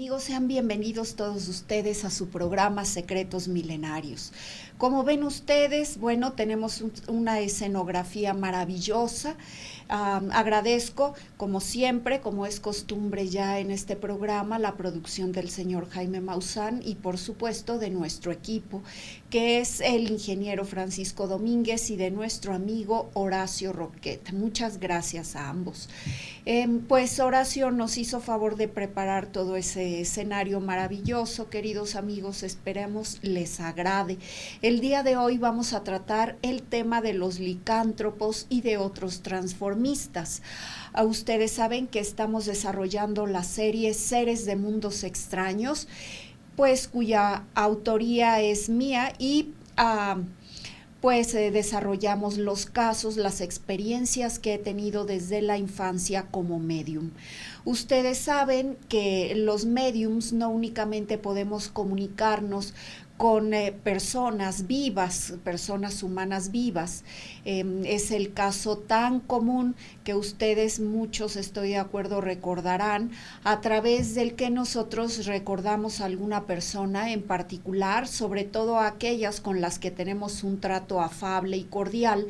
amigos, sean bienvenidos todos ustedes a su programa Secretos Milenarios. Como ven ustedes, bueno, tenemos una escenografía maravillosa. Agradezco, como siempre, como es costumbre ya en este programa, la producción del señor Jaime Maussan y por supuesto de nuestro equipo, que es el ingeniero Francisco Domínguez y de nuestro amigo Horacio Roquet. Muchas gracias a ambos. Pues Horacio nos hizo favor de preparar todo ese escenario maravilloso, queridos amigos, esperemos les agrade. El día de hoy vamos a tratar el tema de los licántropos y de otros transformistas. Ustedes saben que estamos desarrollando la serie Seres de Mundos Extraños, pues cuya autoría es mía y pues desarrollamos los casos, las experiencias que he tenido desde la infancia como medium. Ustedes saben que los mediums no únicamente podemos comunicarnos con personas vivas, personas humanas vivas. Es el caso tan común que ustedes muchos, estoy de acuerdo, recordarán, a través del que nosotros recordamos a alguna persona en particular, sobre todo aquellas con las que tenemos un trato afable y cordial,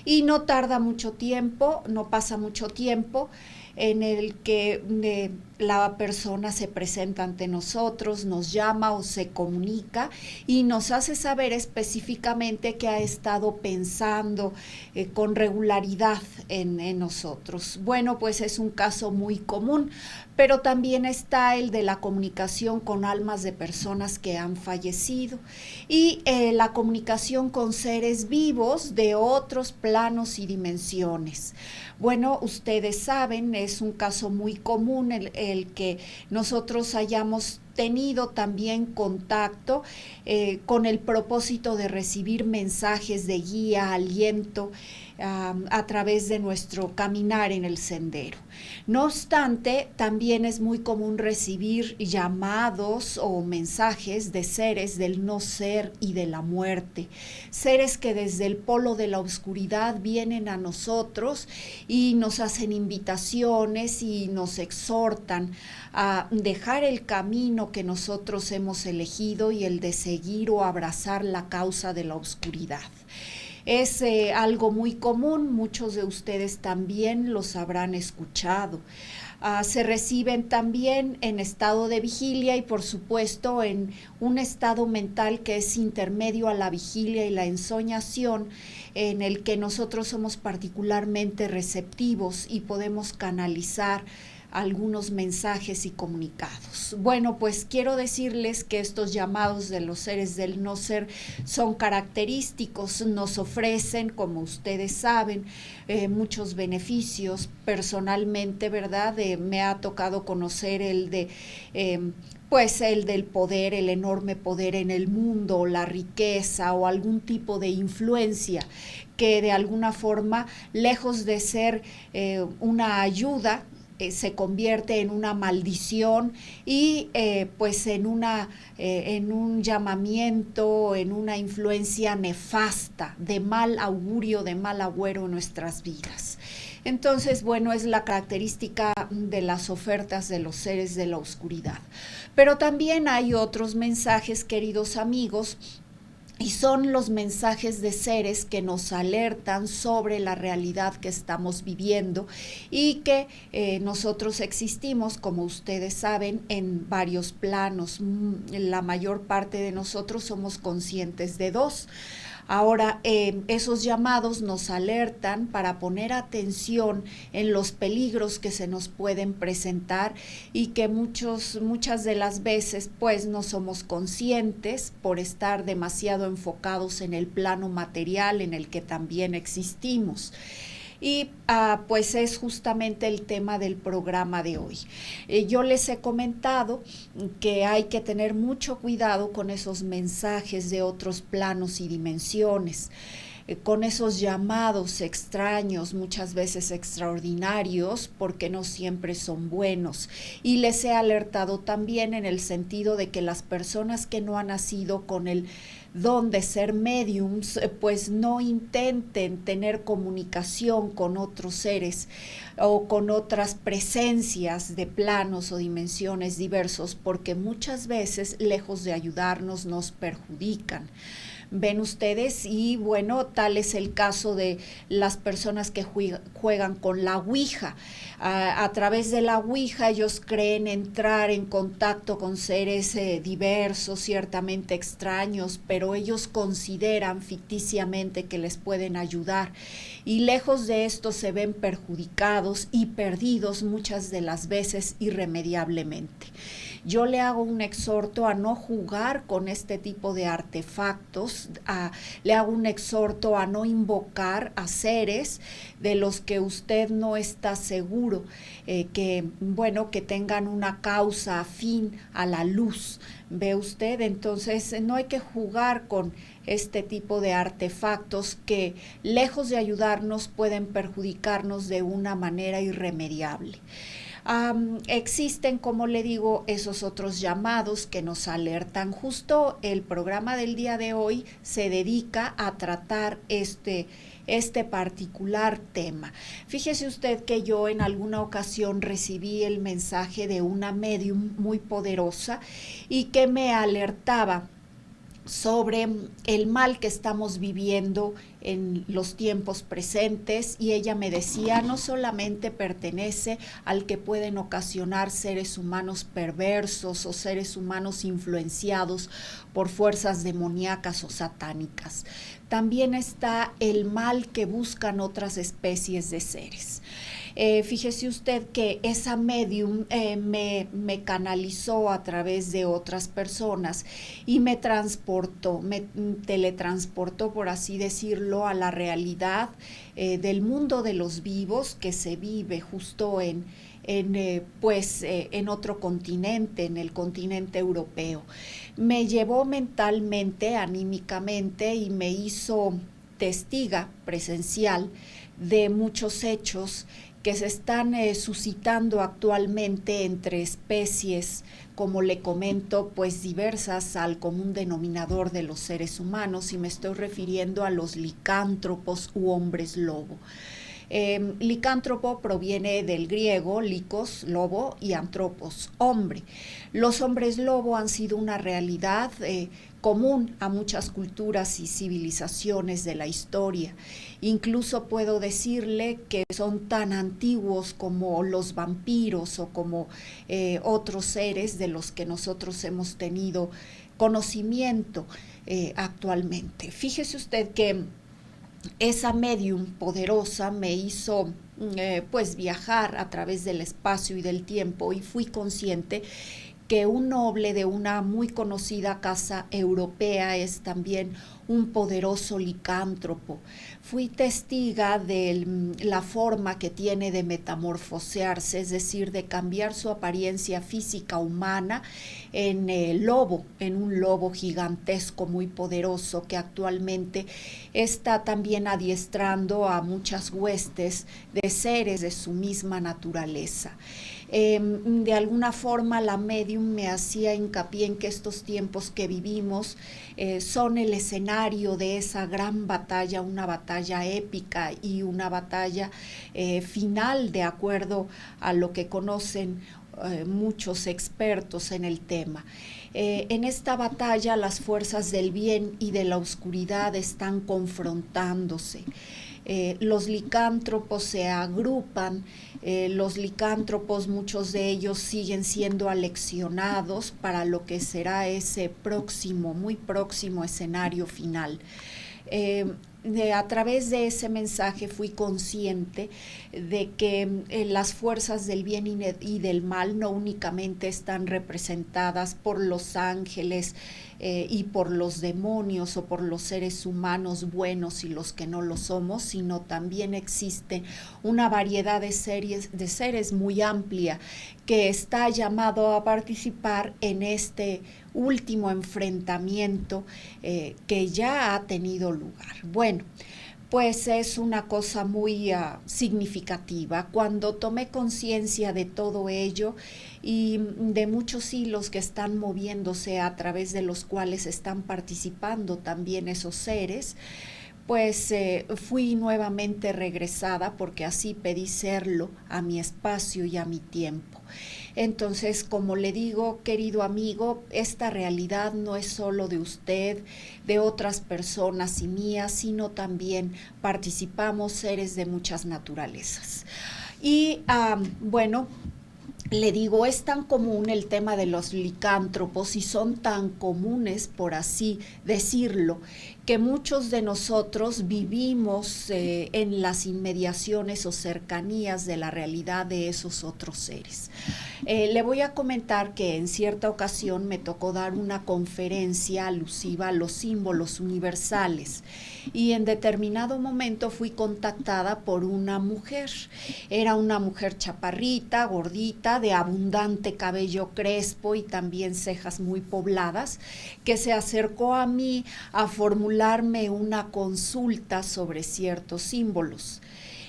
y no tarda mucho tiempo, no pasa mucho tiempo, en el que la persona se presenta ante nosotros, nos llama o se comunica y nos hace saber específicamente que ha estado pensando con regularidad en nosotros. Bueno, pues es un caso muy común, pero también está el de la comunicación con almas de personas que han fallecido y la comunicación con seres vivos de otros planos y dimensiones. Bueno, ustedes saben, es un caso muy común el que nosotros hayamos tenido también contacto con el propósito de recibir mensajes de guía, aliento, a través de nuestro caminar en el sendero. No obstante, también es muy común recibir llamados o mensajes de seres del no ser y de la muerte, seres que desde el polo de la oscuridad vienen a nosotros y nos hacen invitaciones y nos exhortan a dejar el camino que nosotros hemos elegido y el de seguir o abrazar la causa de la oscuridad. Es algo muy común, muchos de ustedes también los habrán escuchado. Se reciben también en estado de vigilia y por supuesto en un estado mental que es intermedio a la vigilia y la ensoñación, en el que nosotros somos particularmente receptivos y podemos canalizar algunos mensajes y comunicados. Bueno, pues quiero decirles que estos llamados de los seres del no ser son característicos, nos ofrecen, como ustedes saben, muchos beneficios. Personalmente, ¿verdad? Me ha tocado conocer el de pues el del poder, el enorme poder en el mundo, la riqueza o algún tipo de influencia que de alguna forma, lejos de ser una ayuda, se convierte en una maldición y pues en un llamamiento, en una influencia nefasta, de mal augurio, de mal agüero en nuestras vidas. Entonces, bueno, es la característica de las ofertas de los seres de la oscuridad. Pero también hay otros mensajes, queridos amigos, y son los mensajes de seres que nos alertan sobre la realidad que estamos viviendo y que nosotros existimos, como ustedes saben, en varios planos. La mayor parte de nosotros somos conscientes de dos. Ahora, esos llamados nos alertan para poner atención en los peligros que se nos pueden presentar y que muchas de las veces pues no somos conscientes por estar demasiado enfocados en el plano material en el que también existimos. Y pues es justamente el tema del programa de hoy. Yo les he comentado que hay que tener mucho cuidado con esos mensajes de otros planos y dimensiones. con esos llamados extraños, muchas veces extraordinarios, porque no siempre son buenos. Y les he alertado también en el sentido de que las personas que no han nacido con el don de ser mediums, pues no intenten tener comunicación con otros seres o con otras presencias de planos o dimensiones diversos, porque muchas veces, lejos de ayudarnos, nos perjudican. Ven ustedes, y bueno, tal es el caso de las personas que juegan con la Ouija. A través de la Ouija ellos creen entrar en contacto con seres diversos, ciertamente extraños, pero ellos consideran ficticiamente que les pueden ayudar, y lejos de esto se ven perjudicados y perdidos muchas de las veces irremediablemente. Yo le hago un exhorto a no jugar con este tipo de artefactos, le hago un exhorto a no invocar a seres de los que usted no está seguro, que tengan una causa afín a la luz. ¿Ve usted? Entonces no hay que jugar con este tipo de artefactos que, lejos de ayudarnos, pueden perjudicarnos de una manera irremediable. Existen, como le digo, esos otros llamados que nos alertan. Justo el programa del día de hoy se dedica a tratar este particular tema. Fíjese usted que yo en alguna ocasión recibí el mensaje de una medium muy poderosa y que me alertaba sobre el mal que estamos viviendo en los tiempos presentes, y ella me decía, no solamente pertenece al que pueden ocasionar seres humanos perversos o seres humanos influenciados por fuerzas demoníacas o satánicas, también está el mal que buscan otras especies de seres. Fíjese usted que esa medium me canalizó a través de otras personas y me teletransportó, por así decirlo, a la realidad del mundo de los vivos que se vive justo en otro continente, en el continente europeo. Me llevó mentalmente, anímicamente, y me hizo testiga presencial de muchos hechos que se están suscitando actualmente entre especies, como le comento, pues diversas al común denominador de los seres humanos, y me estoy refiriendo a los licántropos u hombres lobo. Licántropo proviene del griego likos, lobo, y antropos, hombre. Los hombres lobo han sido una realidad común a muchas culturas y civilizaciones de la historia. Incluso puedo decirle que son tan antiguos como los vampiros o como otros seres de los que nosotros hemos tenido conocimiento actualmente. Fíjese usted que esa medium poderosa me hizo viajar a través del espacio y del tiempo, y fui consciente que un noble de una muy conocida casa europea es también un poderoso licántropo. Fui testiga de la forma que tiene de metamorfosearse, es decir, de cambiar su apariencia física humana en un lobo gigantesco muy poderoso que actualmente está también adiestrando a muchas huestes de seres de su misma naturaleza. De alguna forma la medium me hacía hincapié en que estos tiempos que vivimos son el escenario de esa gran batalla, una batalla épica y una batalla final, de acuerdo a lo que conocen muchos expertos en el tema. En esta batalla las fuerzas del bien y de la oscuridad están confrontándose. Los licántropos se agrupan, los licántropos, muchos de ellos siguen siendo aleccionados para lo que será ese próximo, muy próximo escenario final. A través de ese mensaje fui consciente de que las fuerzas del bien y del mal no únicamente están representadas por los ángeles y por los demonios o por los seres humanos buenos y los que no lo somos, sino también existe una variedad de seres muy amplia que está llamado a participar en este último enfrentamiento que ya ha tenido lugar. Bueno, pues es una cosa muy significativa. Cuando tomé conciencia de todo ello y de muchos hilos que están moviéndose a través de los cuales están participando también esos seres, pues fui nuevamente regresada, porque así pedí serlo, a mi espacio y a mi tiempo. Entonces, como le digo, querido amigo, esta realidad no es solo de usted, de otras personas y mías, sino también participamos seres de muchas naturalezas. Y bueno, le digo, es tan común el tema de los licántropos y son tan comunes, por así decirlo, que muchos de nosotros vivimos en las inmediaciones o cercanías de la realidad de esos otros seres. Le voy a comentar que en cierta ocasión me tocó dar una conferencia alusiva a los símbolos universales y en determinado momento fui contactada por una mujer. Era una mujer chaparrita, gordita, de abundante cabello crespo y también cejas muy pobladas, que se acercó a mí a formularme una consulta sobre ciertos símbolos.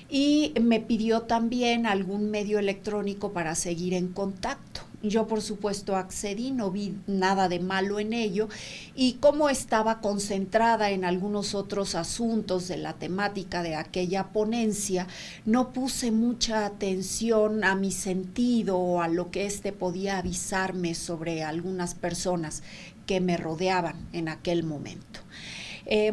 Y me pidió también algún medio electrónico para seguir en contacto. Yo, por supuesto, accedí, no vi nada de malo en ello, y como estaba concentrada en algunos otros asuntos de la temática de aquella ponencia, no puse mucha atención a mi sentido o a lo que éste podía avisarme sobre algunas personas que me rodeaban en aquel momento.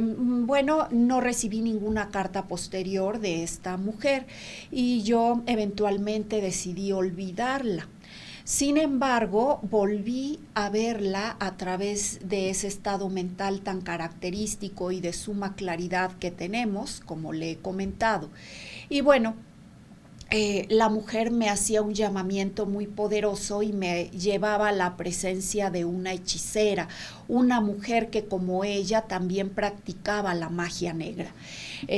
Bueno, no recibí ninguna carta posterior de esta mujer y yo eventualmente decidí olvidarla. Sin embargo, volví a verla a través de ese estado mental tan característico y de suma claridad que tenemos, como le he comentado. Y bueno, la mujer me hacía un llamamiento muy poderoso y me llevaba a la presencia de una hechicera, una mujer que como ella también practicaba la magia negra.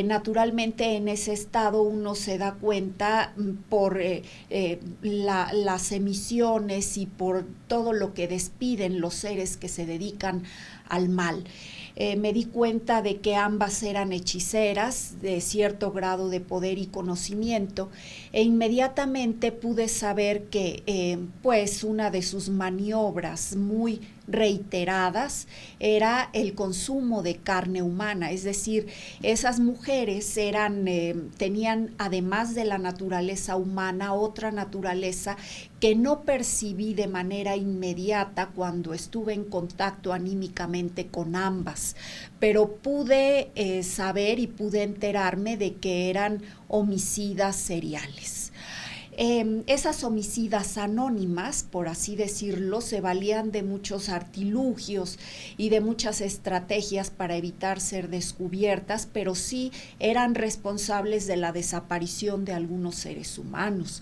Naturalmente en ese estado uno se da cuenta por las emisiones y por todo lo que despiden los seres que se dedican al mal. Me di cuenta de que ambas eran hechiceras de cierto grado de poder y conocimiento, e inmediatamente pude saber que pues una de sus maniobras muy reiteradas era el consumo de carne humana, es decir, esas mujeres tenían, además de la naturaleza humana, otra naturaleza que no percibí de manera inmediata cuando estuve en contacto anímicamente con ambas, pero pude saber y pude enterarme de que eran homicidas seriales. Esas homicidas anónimas, por así decirlo, se valían de muchos artilugios y de muchas estrategias para evitar ser descubiertas, pero sí eran responsables de la desaparición de algunos seres humanos.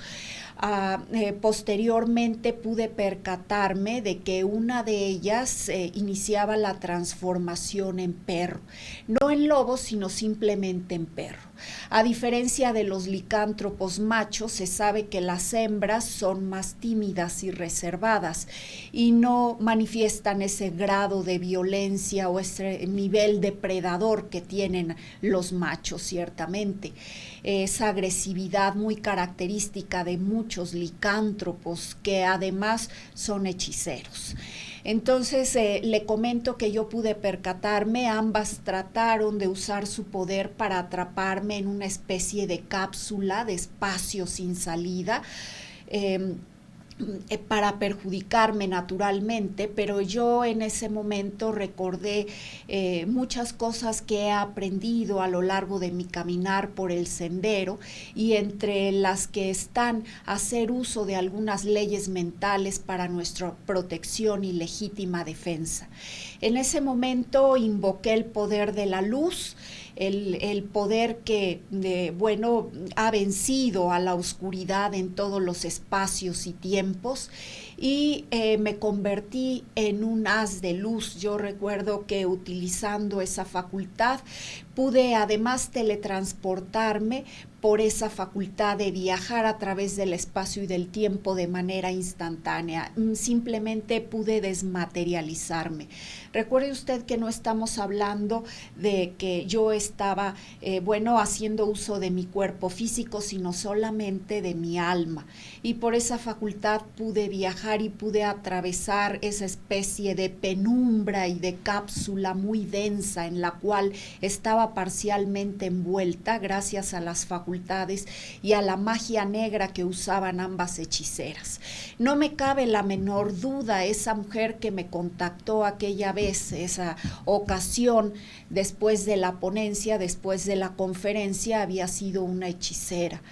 Posteriormente pude percatarme de que una de ellas iniciaba la transformación en perro, no en lobo, sino simplemente en perro. A diferencia de los licántropos machos, se sabe que las hembras son más tímidas y reservadas y no manifiestan ese grado de violencia o ese nivel depredador que tienen los machos, ciertamente. Esa agresividad muy característica de muchos licántropos que además son hechiceros. Entonces le comento que yo pude percatarme, ambas trataron de usar su poder para atraparme en una especie de cápsula de espacio sin salida, para perjudicarme naturalmente, pero yo en ese momento recordé muchas cosas que he aprendido a lo largo de mi caminar por el sendero, y entre las que están hacer uso de algunas leyes mentales para nuestra protección y legítima defensa. En ese momento invoqué el poder de la luz, el poder que, bueno, ha vencido a la oscuridad en todos los espacios y tiempos, y me convertí en un haz de luz. Yo recuerdo que utilizando esa facultad pude además teletransportarme por esa facultad de viajar a través del espacio y del tiempo de manera instantánea. Simplemente pude desmaterializarme. Recuerde usted que no estamos hablando de que yo estaba, haciendo uso de mi cuerpo físico, sino solamente de mi alma. Y por esa facultad pude viajar y pude atravesar esa especie de penumbra y de cápsula muy densa en la cual estaba parcialmente envuelta gracias a las facultades y a la magia negra que usaban ambas hechiceras. No me cabe la menor duda, esa mujer que me contactó aquella vez, esa ocasión, después de la ponencia, después de la conferencia, había sido una hechicera.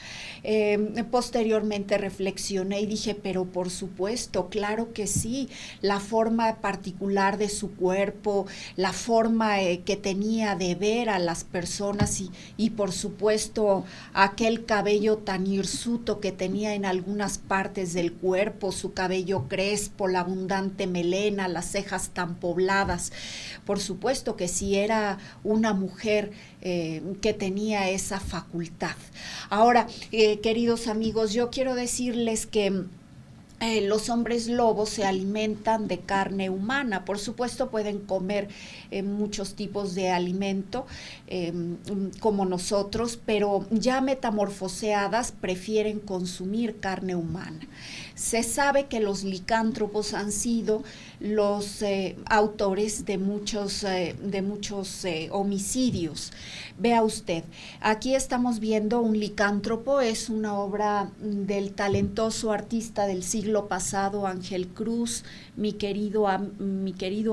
Posteriormente reflexioné y dije, pero por supuesto, claro que sí, la forma particular de su cuerpo, la forma que tenía de ver a las personas y por supuesto aquel cabello tan hirsuto que tenía en algunas partes del cuerpo, su cabello crespo, la abundante melena, las cejas tan pobladas. Por supuesto que sí era una mujer que tenía esa facultad. Ahora, queridos amigos, yo quiero decirles que los hombres lobos se alimentan de carne humana. Por supuesto pueden comer muchos tipos de alimento como nosotros, pero ya metamorfoseadas prefieren consumir carne humana. Se sabe que los licántropos han sido los autores de muchos homicidios. Vea usted, aquí estamos viendo un licántropo, es una obra del talentoso artista del siglo pasado, Ángel Cruz, mi querido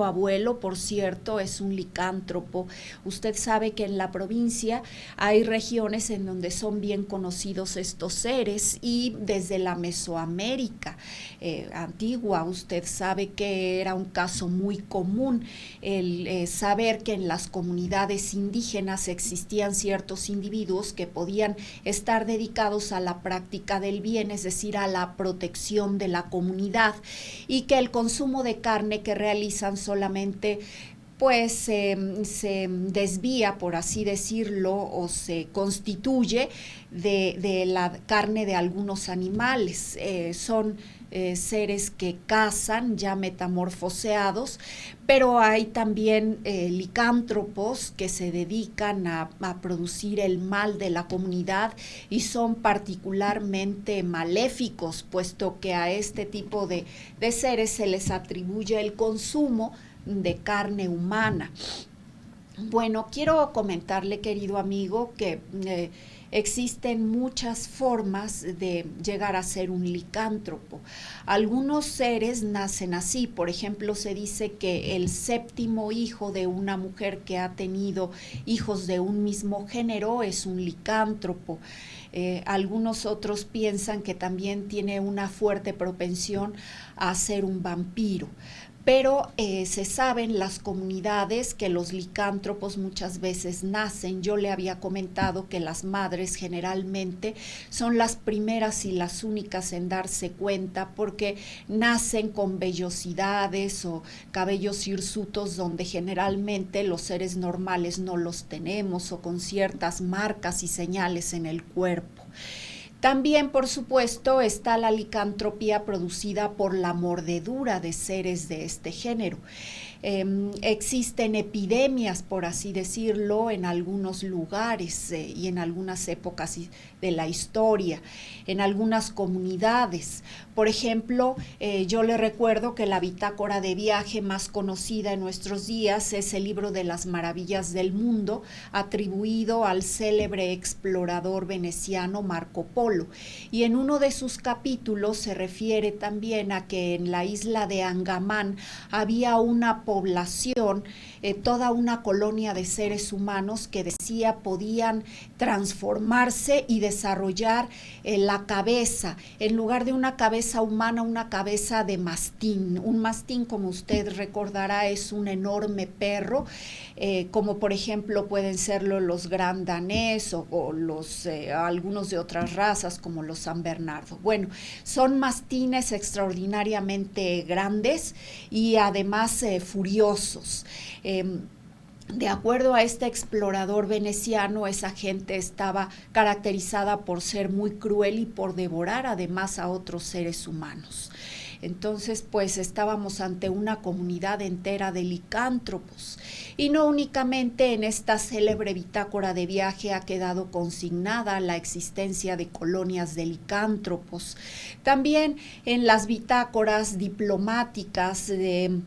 abuelo, por cierto, es un licántropo. Usted sabe que en la provincia hay regiones en donde son bien conocidos estos seres y desde la Mesoamérica antigua, usted sabe que era un caso muy común el saber que en las comunidades indígenas existían ciertos individuos que podían estar dedicados a la práctica del bien, es decir, a la protección de la comunidad, y que el consumo de carne que realizan solamente pues se desvía, por así decirlo, o se constituye de la carne de algunos animales. Son seres que cazan ya metamorfoseados, pero hay también licántropos que se dedican a producir el mal de la comunidad y son particularmente maléficos, puesto que a este tipo de seres se les atribuye el consumo de carne humana. Bueno, quiero comentarle, querido amigo, que existen muchas formas de llegar a ser un licántropo. Algunos seres nacen así. Por ejemplo, se dice que el séptimo hijo de una mujer que ha tenido hijos de un mismo género es un licántropo. Algunos otros piensan que también tiene una fuerte propensión a ser un vampiro. Pero se sabe en las comunidades que los licántropos muchas veces nacen. Yo le había comentado que las madres generalmente son las primeras y las únicas en darse cuenta, porque nacen con vellosidades o cabellos hirsutos donde generalmente los seres normales no los tenemos, o con ciertas marcas y señales en el cuerpo. También, por supuesto, está la licantropía producida por la mordedura de seres de este género. Existen epidemias, por así decirlo, en algunos lugares y en algunas épocas de la historia, en algunas comunidades. Por ejemplo, yo le recuerdo que la bitácora de viaje más conocida en nuestros días es el libro de las maravillas del mundo, atribuido al célebre explorador veneciano Marco Polo. Y en uno de sus capítulos se refiere también a que en la isla de Angamán había una población, toda una colonia de seres humanos que decía podían transformarse y desarrollar la cabeza, en lugar de una cabeza humana, una cabeza de mastín. Un mastín, como usted recordará, es un enorme perro, como por ejemplo pueden serlo los Gran Danés o los algunos de otras razas como los San Bernardo. Bueno, son mastines extraordinariamente grandes y además furiosos. De acuerdo a este explorador veneciano, esa gente estaba caracterizada por ser muy cruel y por devorar además a otros seres humanos. Entonces, pues estábamos ante una comunidad entera de licántropos. Y no únicamente en esta célebre bitácora de viaje ha quedado consignada la existencia de colonias de licántropos, también en las bitácoras diplomáticas de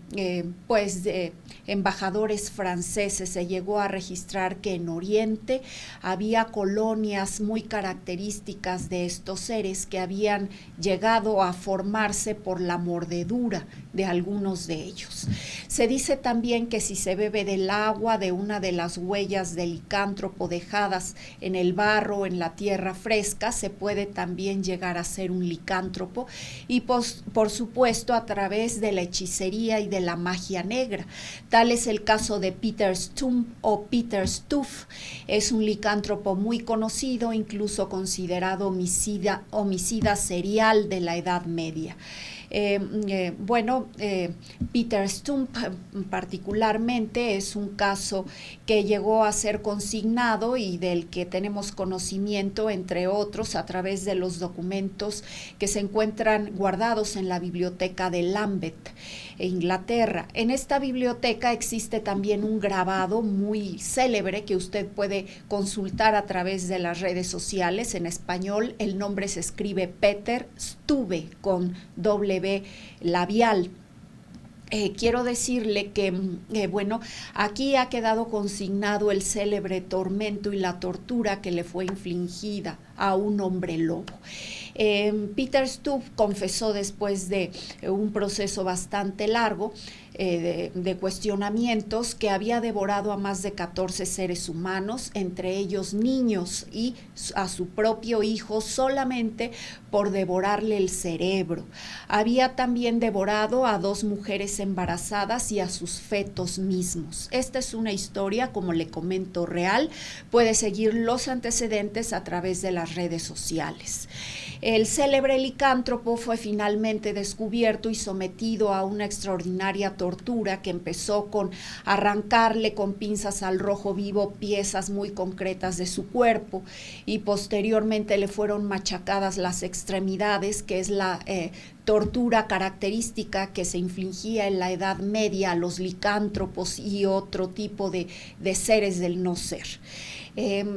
embajadores franceses se llegó a registrar que en Oriente había colonias muy características de estos seres que habían llegado a formarse por la mordedura de algunos de ellos. Se dice también que si se bebe del agua de una de las huellas del licántropo dejadas en el barro o en la tierra fresca, se puede también llegar a ser un licántropo, y por supuesto a través de la hechicería y de la magia negra. Tal es el caso de Peter Stump o Peter Stuff. Es un licántropo muy conocido, incluso considerado homicida serial de la Edad Media. Peter Stump particularmente es un caso que llegó a ser consignado y del que tenemos conocimiento, entre otros, a través de los documentos que se encuentran guardados en la biblioteca de Lambeth, Inglaterra. En esta biblioteca existe también un grabado muy célebre que usted puede consultar a través de las redes sociales. En español el nombre se escribe Peter Stube con W labial. Quiero decirle que, aquí ha quedado consignado el célebre tormento y la tortura que le fue infligida a un hombre lobo. Peter Stubb confesó después de un proceso bastante largo de cuestionamientos que había devorado a más de 14 seres humanos, entre ellos niños, y a su propio hijo solamente por devorarle el cerebro. Había también devorado a 2 mujeres embarazadas y a sus fetos mismos. Esta es una historia, como le comento, real. Puede seguir los antecedentes a través de las redes sociales. El célebre licántropo fue finalmente descubierto y sometido a una extraordinaria tortura que empezó con arrancarle con pinzas al rojo vivo piezas muy concretas de su cuerpo, y posteriormente le fueron machacadas las extremidades, que es la tortura característica que se infligía en la Edad Media a los licántropos y otro tipo de seres del no ser.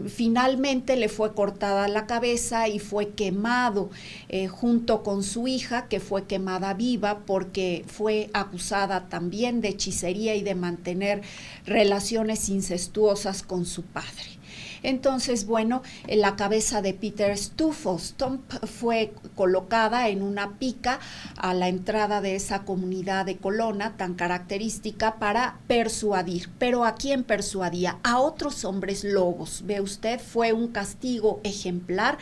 Finalmente le fue cortada la cabeza y fue quemado junto con su hija, que fue quemada viva porque fue acusada también de hechicería y de mantener relaciones incestuosas con su padre. Entonces, la cabeza de Peter Stump fue colocada en una pica a la entrada de esa comunidad de Colona tan característica para persuadir. ¿Pero a quién persuadía? A otros hombres lobos. Ve usted, fue un castigo ejemplar,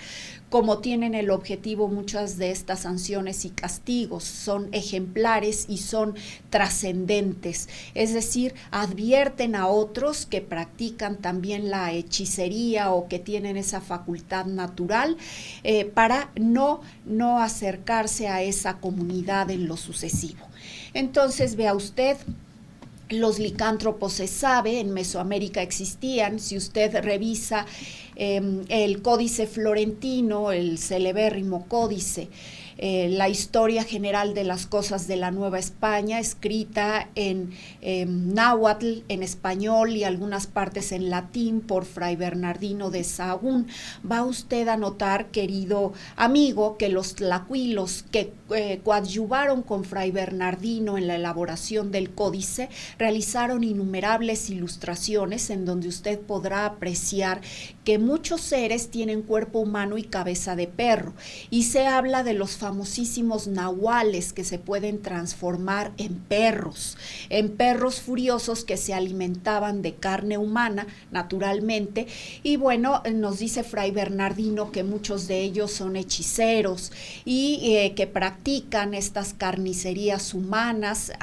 como tienen el objetivo muchas de estas sanciones y castigos. Son ejemplares y son trascendentes, es decir, advierten a otros que practican también la hechicería o que tienen esa facultad natural para no acercarse a esa comunidad en lo sucesivo. Entonces, vea usted, los licántropos, se sabe, en Mesoamérica existían. Si usted revisa el Códice Florentino, el celebérrimo códice, la historia general de las cosas de la Nueva España, escrita en náhuatl, en español y algunas partes en latín por Fray Bernardino de Sahagún, va usted a notar, querido amigo, que los tlacuilos que coadyuvaron con Fray Bernardino en la elaboración del códice realizaron innumerables ilustraciones en donde usted podrá apreciar que muchos seres tienen cuerpo humano y cabeza de perro, y se habla de los famosísimos nahuales que se pueden transformar en perros furiosos que se alimentaban de carne humana, naturalmente. Y nos dice Fray Bernardino que muchos de ellos son hechiceros y que practican estas carnicerías humanas,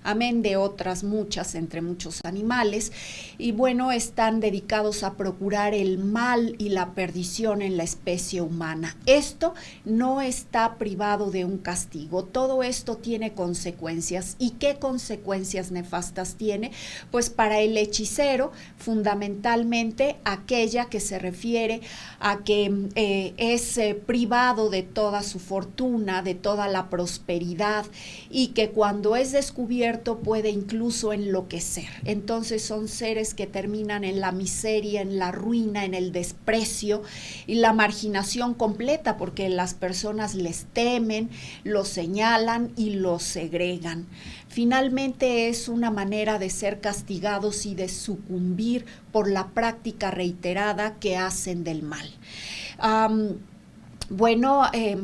amén de otras muchas, entre muchos animales, y están dedicados a procurar el mal y la perdición en la especie humana. Esto no está privado de un castigo. Todo esto tiene consecuencias. ¿Y qué consecuencias nefastas tiene? Pues para el hechicero, fundamentalmente aquella que se refiere a que es privado de toda su fortuna, de toda la prosperidad, y que cuando es descubierto puede incluso enloquecer. Entonces son seres que terminan en la miseria, en la ruina, en el desprecio y la marginación completa, porque las personas les temen, los señalan y los segregan. Finalmente es una manera de ser castigados y de sucumbir por la práctica reiterada que hacen del mal.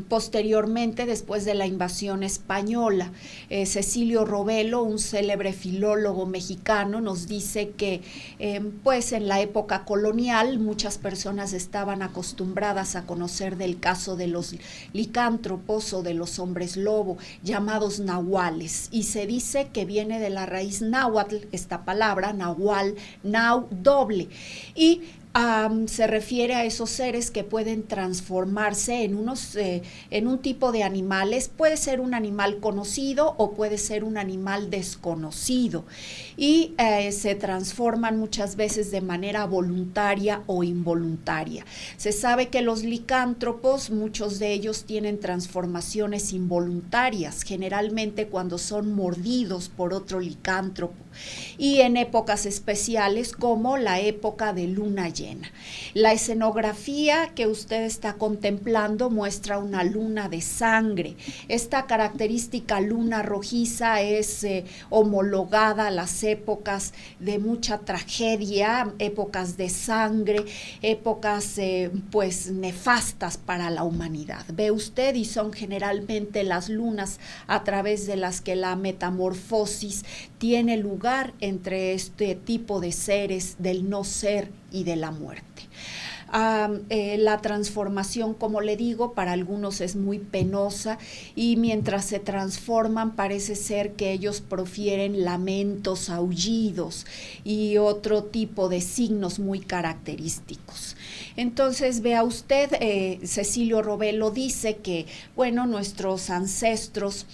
Posteriormente, después de la invasión española, Cecilio Robelo, un célebre filólogo mexicano, nos dice que pues en la época colonial muchas personas estaban acostumbradas a conocer del caso de los licántropos o de los hombres lobo, llamados nahuales, y se dice que viene de la raíz náhuatl, esta palabra, nahual, nau, doble, y se refiere a esos seres que pueden transformarse en un tipo de animales. Puede ser un animal conocido o puede ser un animal desconocido, y se transforman muchas veces de manera voluntaria o involuntaria. Se sabe que los licántropos, muchos de ellos tienen transformaciones involuntarias, generalmente cuando son mordidos por otro licántropo, y en épocas especiales como la época de luna llena. La escenografía que usted está contemplando muestra una luna de sangre. Esta característica luna rojiza es homologada a las épocas de mucha tragedia, épocas de sangre, épocas pues nefastas para la humanidad. Ve usted, y son generalmente las lunas a través de las que la metamorfosis tiene lugar entre este tipo de seres del no ser y de la muerte. La transformación, como le digo, para algunos es muy penosa, y mientras se transforman parece ser que ellos profieren lamentos, aullidos y otro tipo de signos muy característicos. Entonces, vea usted, Cecilio Robelo dice que, bueno, nuestros ancestros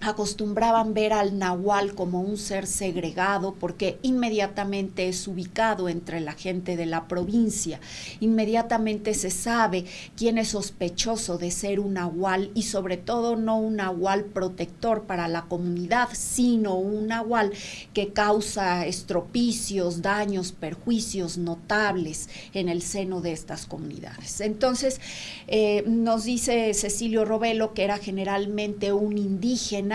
acostumbraban ver al nahual como un ser segregado porque inmediatamente es ubicado entre la gente de la provincia, inmediatamente se sabe quién es sospechoso de ser un nahual, y sobre todo no un nahual protector para la comunidad, sino un nahual que causa estropicios, daños, perjuicios notables en el seno de estas comunidades. Entonces, nos dice Cecilio Robelo que era generalmente un indígena,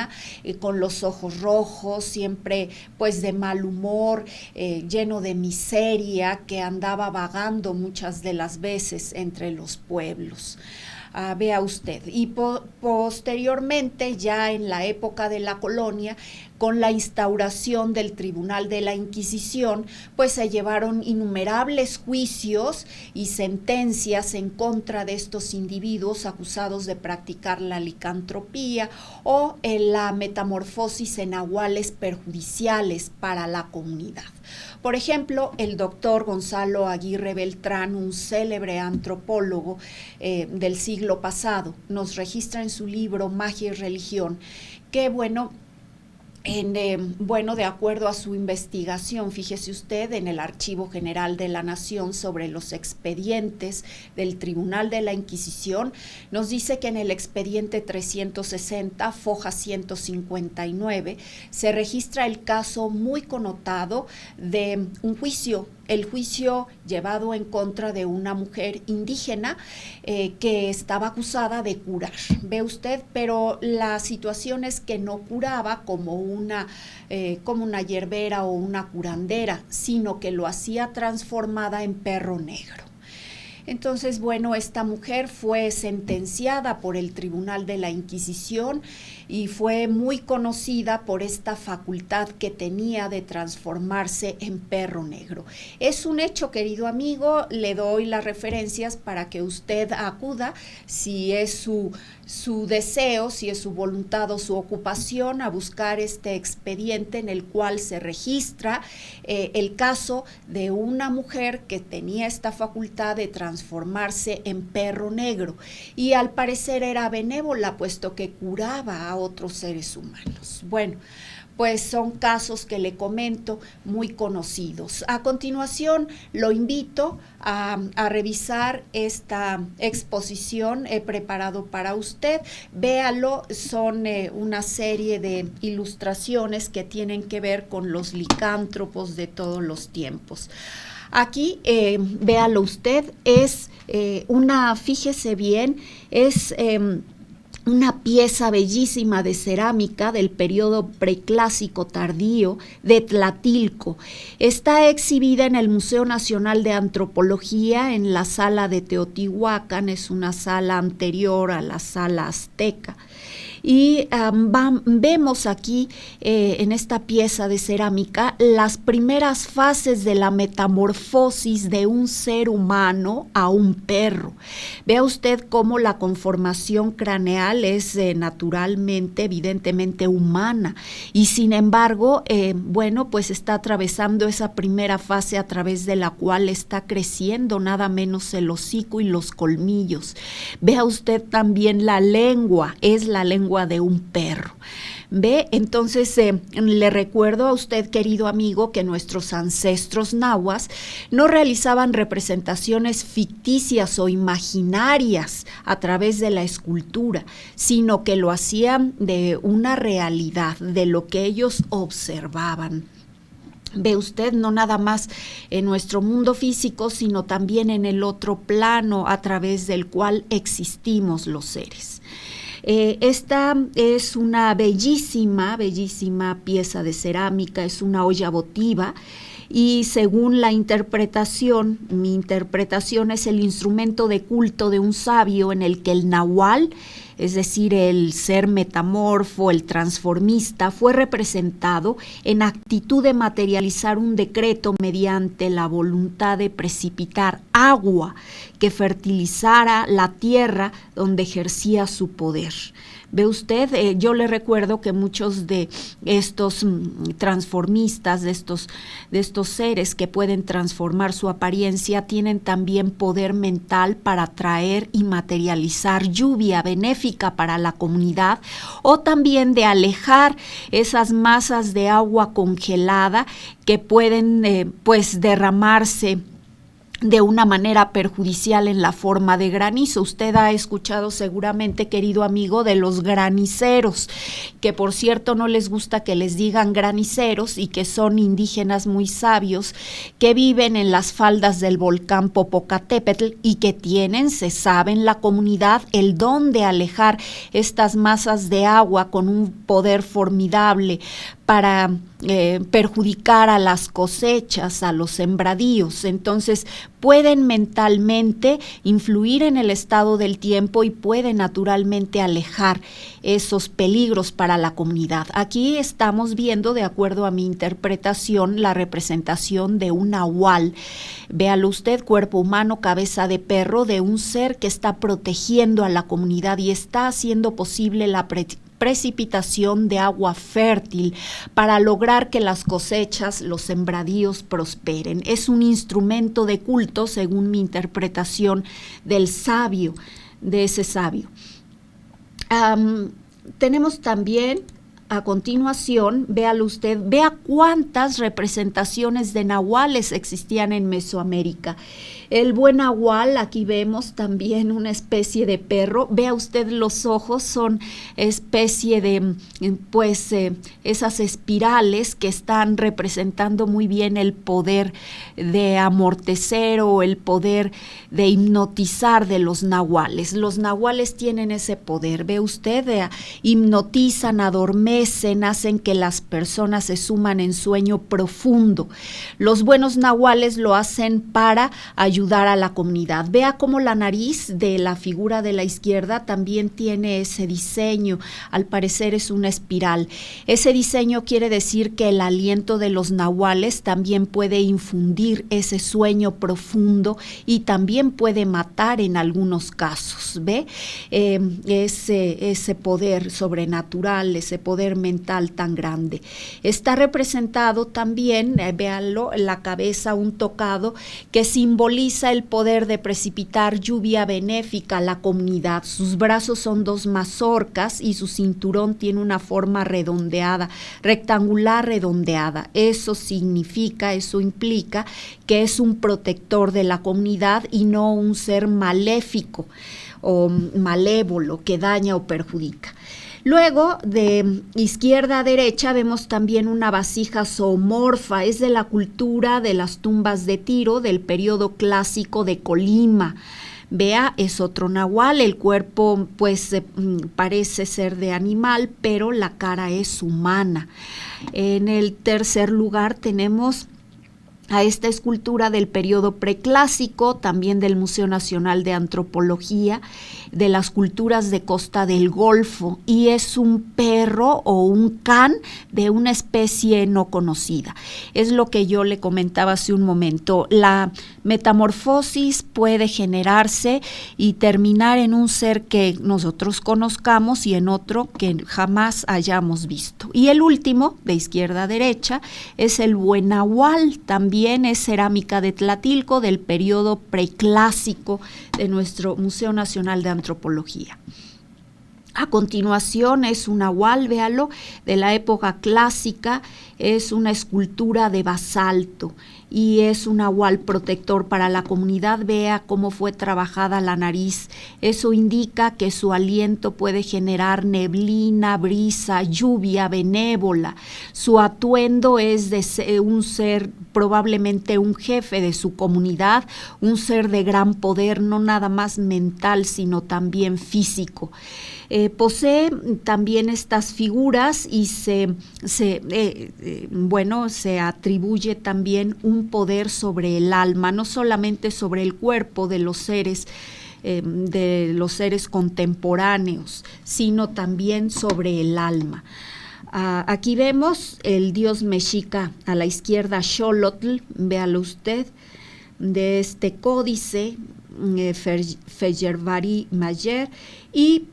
con los ojos rojos, siempre pues de mal humor, lleno de miseria, que andaba vagando muchas de las veces entre los pueblos. Vea usted, y posteriormente, ya en la época de la colonia, con la instauración del Tribunal de la Inquisición, pues se llevaron innumerables juicios y sentencias en contra de estos individuos acusados de practicar la licantropía o la metamorfosis en nahuales perjudiciales para la comunidad. Por ejemplo, el doctor Gonzalo Aguirre Beltrán, un célebre antropólogo del siglo pasado, nos registra en su libro Magia y Religión que, de acuerdo a su investigación, fíjese usted, en el Archivo General de la Nación sobre los expedientes del Tribunal de la Inquisición, nos dice que en el expediente 360, foja 159, se registra el caso muy connotado de un juicio, el juicio llevado en contra de una mujer indígena que estaba acusada de curar, ve usted, pero la situación es que no curaba como una hierbera o una curandera, sino que lo hacía transformada en perro negro. Entonces, esta mujer fue sentenciada por el Tribunal de la Inquisición y fue muy conocida por esta facultad que tenía de transformarse en perro negro. Es un hecho, querido amigo, le doy las referencias para que usted acuda, si es su deseo, si es su voluntad o su ocupación, a buscar este expediente en el cual se registra el caso de una mujer que tenía esta facultad de transformarse transformarse en perro negro y al parecer era benévola, puesto que curaba a otros seres humanos. Bueno, pues son casos que le comento muy conocidos. A continuación, lo invito a revisar esta exposición preparado para usted. Véalo, son una serie de ilustraciones que tienen que ver con los licántropos de todos los tiempos. Aquí, véalo usted, es fíjese bien, es una pieza bellísima de cerámica del periodo preclásico tardío de Tlatilco. Está exhibida en el Museo Nacional de Antropología en la sala de Teotihuacán, es una sala anterior a la sala azteca. Y vemos aquí en esta pieza de cerámica las primeras fases de la metamorfosis de un ser humano a un perro. Vea usted cómo la conformación craneal es naturalmente, evidentemente humana, y sin embargo, pues está atravesando esa primera fase a través de la cual está creciendo nada menos el hocico y los colmillos. Vea usted también la lengua, es la lengua de un perro. ¿Ve? Entonces, le recuerdo a usted, querido amigo, que nuestros ancestros nahuas no realizaban representaciones ficticias o imaginarias a través de la escultura, sino que lo hacían de una realidad, de lo que ellos observaban. Ve usted, no nada más en nuestro mundo físico, sino también en el otro plano a través del cual existimos los seres. Esta es una bellísima pieza de cerámica, es una olla votiva y según la interpretación, mi interpretación es el instrumento de culto de un sabio en el que el nahual, es decir, el ser metamorfo, el transformista, fue representado en actitud de materializar un decreto mediante la voluntad de precipitar agua que fertilizara la tierra donde ejercía su poder. Ve usted, yo le recuerdo que muchos de estos transformistas, de estos seres que pueden transformar su apariencia, tienen también poder mental para atraer y materializar lluvia benéfica para la comunidad, o también de alejar esas masas de agua congelada que pueden derramarse de una manera perjudicial en la forma de granizo. Usted ha escuchado seguramente, querido amigo, de los graniceros, que por cierto no les gusta que les digan graniceros y que son indígenas muy sabios que viven en las faldas del volcán Popocatépetl y que tienen, se sabe en la comunidad, el don de alejar estas masas de agua con un poder formidable para perjudicar a las cosechas, a los sembradíos. Entonces pueden mentalmente influir en el estado del tiempo y pueden naturalmente alejar esos peligros para la comunidad. Aquí estamos viendo, de acuerdo a mi interpretación, la representación de un nahual. Véalo usted, cuerpo humano, cabeza de perro, de un ser que está protegiendo a la comunidad y está haciendo posible la precipitación de agua fértil para lograr que las cosechas, los sembradíos prosperen. Es un instrumento de culto, según mi interpretación del sabio, de ese sabio. Tenemos también, a continuación, véalo usted, vea cuántas representaciones de nahuales existían en Mesoamérica. El buen nahual, aquí vemos también una especie de perro. Vea usted los ojos, son especie de, esas espirales que están representando muy bien el poder de amortecer o el poder de hipnotizar de los nahuales. Los nahuales tienen ese poder, ve usted, hipnotizan, adormecen, hacen que las personas se suman en sueño profundo. Los buenos nahuales lo hacen para ayudar a la comunidad. Vea cómo la nariz de la figura de la izquierda también tiene ese diseño, al parecer es una espiral. Ese diseño quiere decir que el aliento de los nahuales también puede infundir ese sueño profundo y también puede matar en algunos casos, ¿ve? Ese poder sobrenatural, ese poder poder mental tan grande. Está representado también, véanlo, la cabeza, un tocado que simboliza el poder de precipitar lluvia benéfica a la comunidad. Sus brazos son dos mazorcas y su cinturón tiene una forma redondeada, rectangular redondeada. Eso significa, eso implica que es un protector de la comunidad y no un ser maléfico o malévolo que daña o perjudica. Luego, de izquierda a derecha, vemos también una vasija zoomorfa, es de la cultura de las tumbas de Tiro del periodo clásico de Colima. Vea, es otro nahual, el cuerpo pues parece ser de animal, pero la cara es humana. En el tercer lugar tenemos a esta escultura del periodo preclásico, también del Museo Nacional de Antropología, de las culturas de Costa del Golfo, y es un perro o un can de una especie no conocida. Es lo que yo le comentaba hace un momento. La metamorfosis puede generarse y terminar en un ser que nosotros conozcamos y en otro que jamás hayamos visto. Y el último, de izquierda a derecha, es el buenahual, también es cerámica de Tlatilco del periodo preclásico de nuestro Museo Nacional de Antropología. A continuación es un nahual, véalo, de la época clásica, es una escultura de basalto y es un nahual protector para la comunidad. Vea cómo fue trabajada la nariz. Eso indica que su aliento puede generar neblina, brisa, lluvia benévola. Su atuendo es de un ser, probablemente un jefe de su comunidad, un ser de gran poder, no nada más mental, sino también físico. Posee también estas figuras y se atribuye también un poder sobre el alma, no solamente sobre el cuerpo de los seres contemporáneos, sino también sobre el alma. Aquí vemos el dios mexica a la izquierda, Xolotl, véalo usted, de este códice, Feyerabadi Mayer, y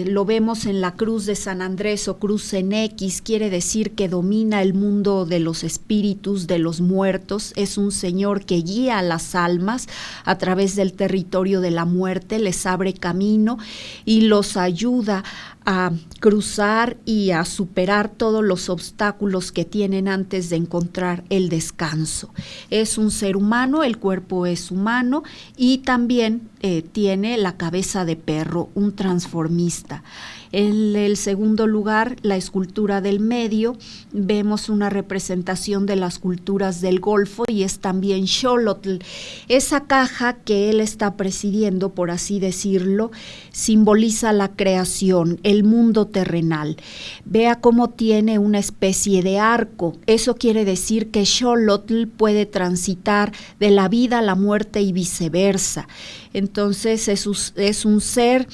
lo vemos en la cruz de San Andrés o cruz en X, quiere decir que domina el mundo de los espíritus, de los muertos. Es un señor que guía a las almas a través del territorio de la muerte, les abre camino y los ayuda a cruzar y a superar todos los obstáculos que tienen antes de encontrar el descanso. Es un ser humano, el cuerpo es humano y también tiene la cabeza de perro, un transformista. En el segundo lugar, la escultura del medio, vemos una representación de las culturas del Golfo y es también Xolotl. Esa caja que él está presidiendo, por así decirlo, simboliza la creación, el mundo terrenal. Vea cómo tiene una especie de arco. Eso quiere decir que Xolotl puede transitar de la vida a la muerte y viceversa. Entonces es un ser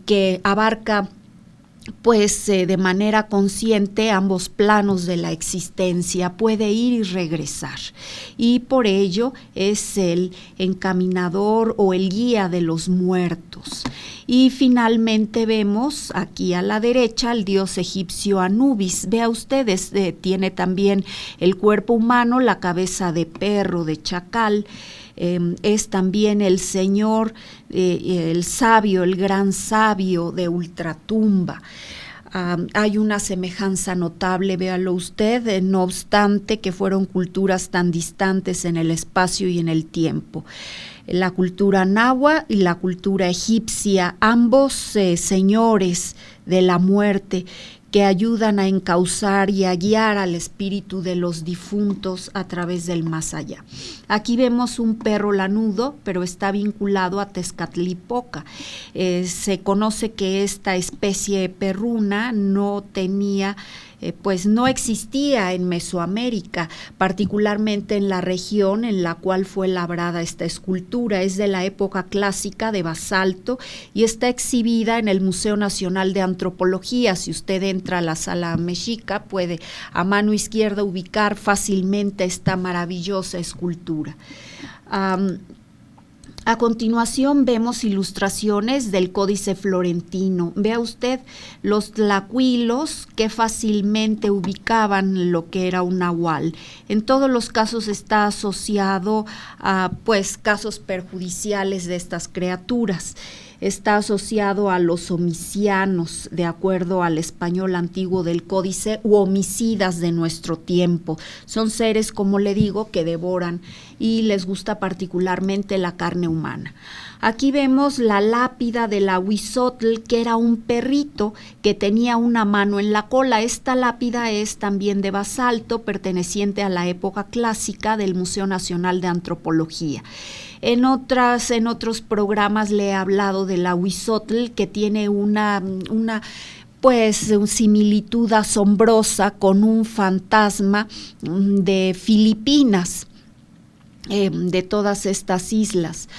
que abarca de manera consciente ambos planos de la existencia, puede ir y regresar, y por ello es el encaminador o el guía de los muertos. Y finalmente vemos aquí a la derecha al dios egipcio Anubis. Vea ustedes, tiene también el cuerpo humano, la cabeza de perro, de chacal. Es también el señor, el sabio, el gran sabio de ultratumba. Hay una semejanza notable, véalo usted, no obstante que fueron culturas tan distantes en el espacio y en el tiempo. La cultura nahua y la cultura egipcia, ambos señores de la muerte, que ayudan a encauzar y a guiar al espíritu de los difuntos a través del más allá. Aquí vemos un perro lanudo, pero está vinculado a Tezcatlipoca. Se conoce que esta especie perruna no tenía, no existía en Mesoamérica, particularmente en la región en la cual fue labrada esta escultura. Es de la época clásica de basalto y está exhibida en el Museo Nacional de Antropología. Si usted entra a la sala mexica, puede a mano izquierda ubicar fácilmente esta maravillosa escultura. A continuación vemos ilustraciones del Códice Florentino. Vea usted los tlacuilos que fácilmente ubicaban lo que era un nahual. En todos los casos está asociado a casos perjudiciales de estas criaturas. Está asociado a los homicianos, de acuerdo al español antiguo del códice, u homicidas de nuestro tiempo. Son seres, como le digo, que devoran y les gusta particularmente la carne humana. Aquí vemos la lápida del Ahuizotl, que era un perrito que tenía una mano en la cola. Esta lápida es también de basalto, perteneciente a la época clásica del Museo Nacional de Antropología. En otros programas le he hablado del Ahuizotl, que tiene una similitud asombrosa con un fantasma de Filipinas, de todas estas islas.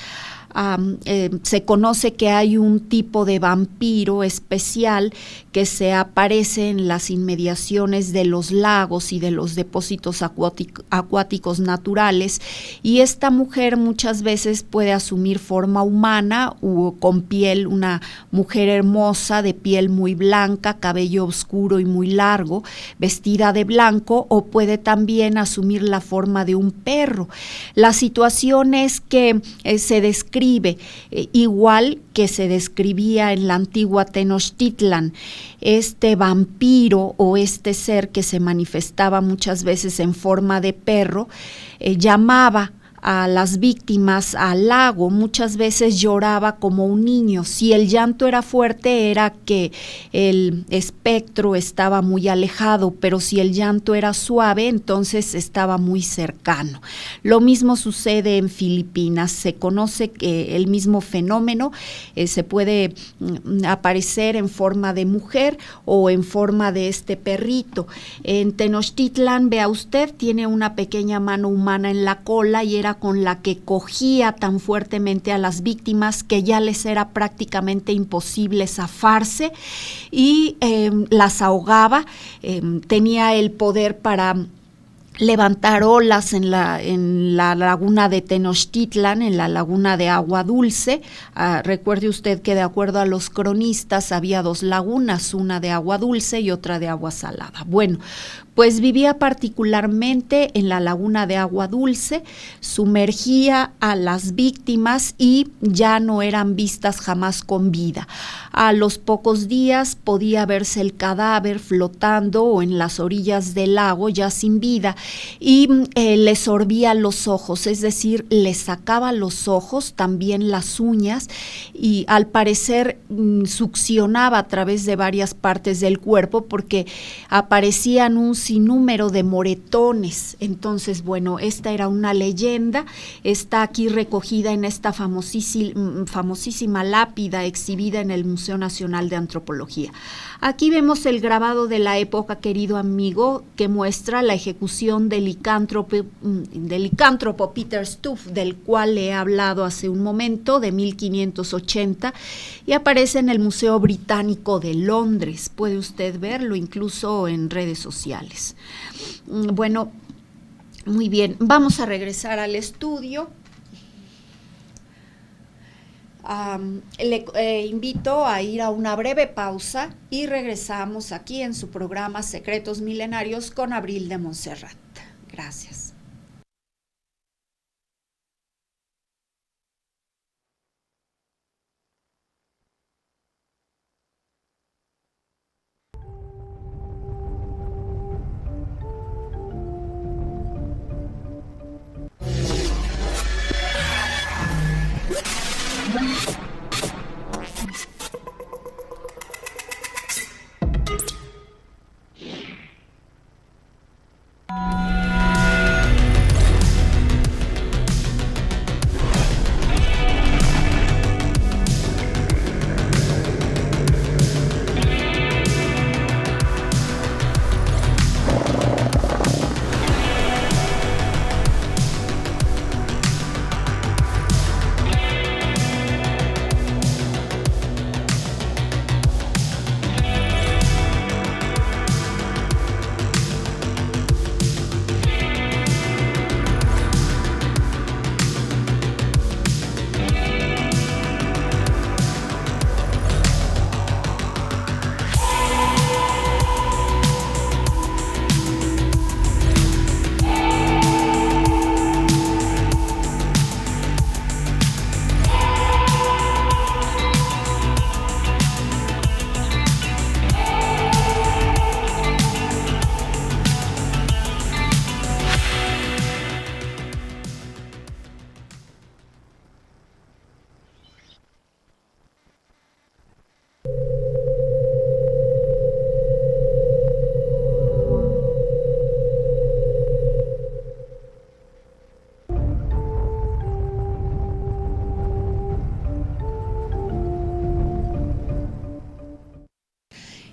Se conoce que hay un tipo de vampiro especial que se aparece en las inmediaciones de los lagos y de los depósitos acuáticos naturales, y esta mujer muchas veces puede asumir forma humana o con piel, una mujer hermosa de piel muy blanca, cabello oscuro y muy largo, vestida de blanco, o puede también asumir la forma de un perro. La situación es que se describe igual que se describía en la antigua Tenochtitlan. Este vampiro o este ser que se manifestaba muchas veces en forma de perro llamaba a las víctimas al lago, muchas veces lloraba como un niño. Si el llanto era fuerte, era que el espectro estaba muy alejado, pero si el llanto era suave, entonces estaba muy cercano. Lo mismo sucede en Filipinas. Se conoce que el mismo fenómeno se puede aparecer en forma de mujer o en forma de este perrito. En Tenochtitlan, vea usted, tiene una pequeña mano humana en la cola y era con la que cogía tan fuertemente a las víctimas que ya les era prácticamente imposible zafarse, y las ahogaba. Tenía el poder para levantar olas en la laguna de Tenochtitlan, en la laguna de agua dulce. Recuerde usted que de acuerdo a los cronistas había dos lagunas, una de agua dulce y otra de agua salada. Bueno, pues vivía particularmente en la laguna de agua dulce, sumergía a las víctimas y ya no eran vistas jamás con vida. A los pocos días podía verse el cadáver flotando o en las orillas del lago ya sin vida, y le sorbía los ojos, es decir, le sacaba los ojos, también las uñas, y al parecer succionaba a través de varias partes del cuerpo porque aparecían un sinnúmero de moretones. Entonces, bueno, esta era una leyenda, está aquí recogida en esta famosísima lápida exhibida en el Museo Nacional de Antropología. Aquí vemos el grabado de la época, querido amigo, que muestra la ejecución del licántropo Peter Stuf, del cual le he hablado hace un momento, de 1580, y aparece en el Museo Británico de Londres. Puede usted verlo incluso en redes sociales. Bueno, muy bien, vamos a regresar al estudio. Le invito a ir a una breve pausa y regresamos aquí en su programa Secretos Milenarios con Abril de Montserrat. Gracias.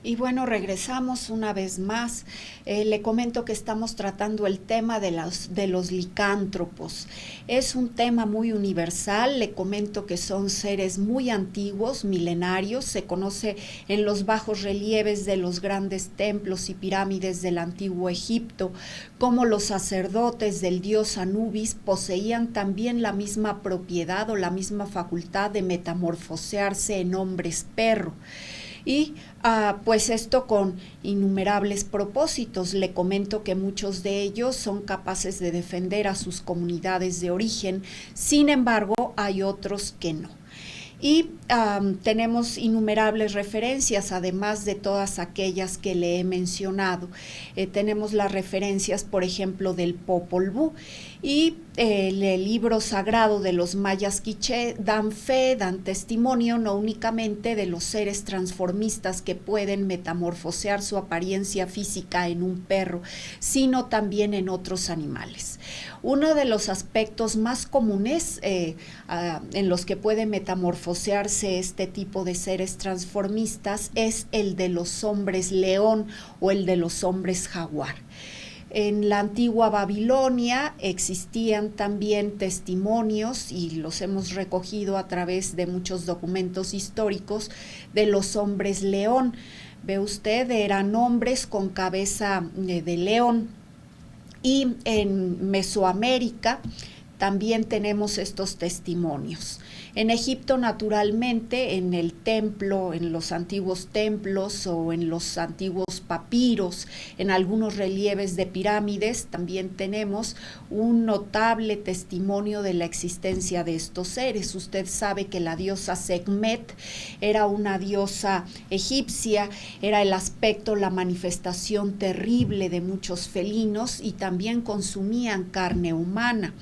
Y bueno, regresamos una vez más. Le comento que estamos tratando el tema de los licántropos. Es un tema muy universal. Le comento que son seres muy antiguos, milenarios. Se conoce en los bajos relieves de los grandes templos y pirámides del antiguo Egipto cómo los sacerdotes del dios Anubis poseían también la misma propiedad o la misma facultad de metamorfosearse en hombres perro. Y pues esto con innumerables propósitos. Le comento que muchos de ellos son capaces de defender a sus comunidades de origen, sin embargo hay otros que no. Y tenemos innumerables referencias, además de todas aquellas que le he mencionado. Tenemos las referencias, por ejemplo, del Popol Vuh, y el libro sagrado de los mayas quiché dan fe, dan testimonio no únicamente de los seres transformistas que pueden metamorfosear su apariencia física en un perro, sino también en otros animales. Uno de los aspectos más comunes en los que puede metamorfosearse este tipo de seres transformistas es el de los hombres león o el de los hombres jaguar. En la antigua Babilonia existían también testimonios, y los hemos recogido a través de muchos documentos históricos, de los hombres león. Ve usted, eran hombres con cabeza de león. Y en Mesoamérica también tenemos estos testimonios. En Egipto, naturalmente, en el templo, en los antiguos templos o en los antiguos papiros, en algunos relieves de pirámides, también tenemos un notable testimonio de la existencia de estos seres. Usted sabe que la diosa Sekhmet era una diosa egipcia, era el aspecto, la manifestación terrible de muchos felinos y también consumían carne humana.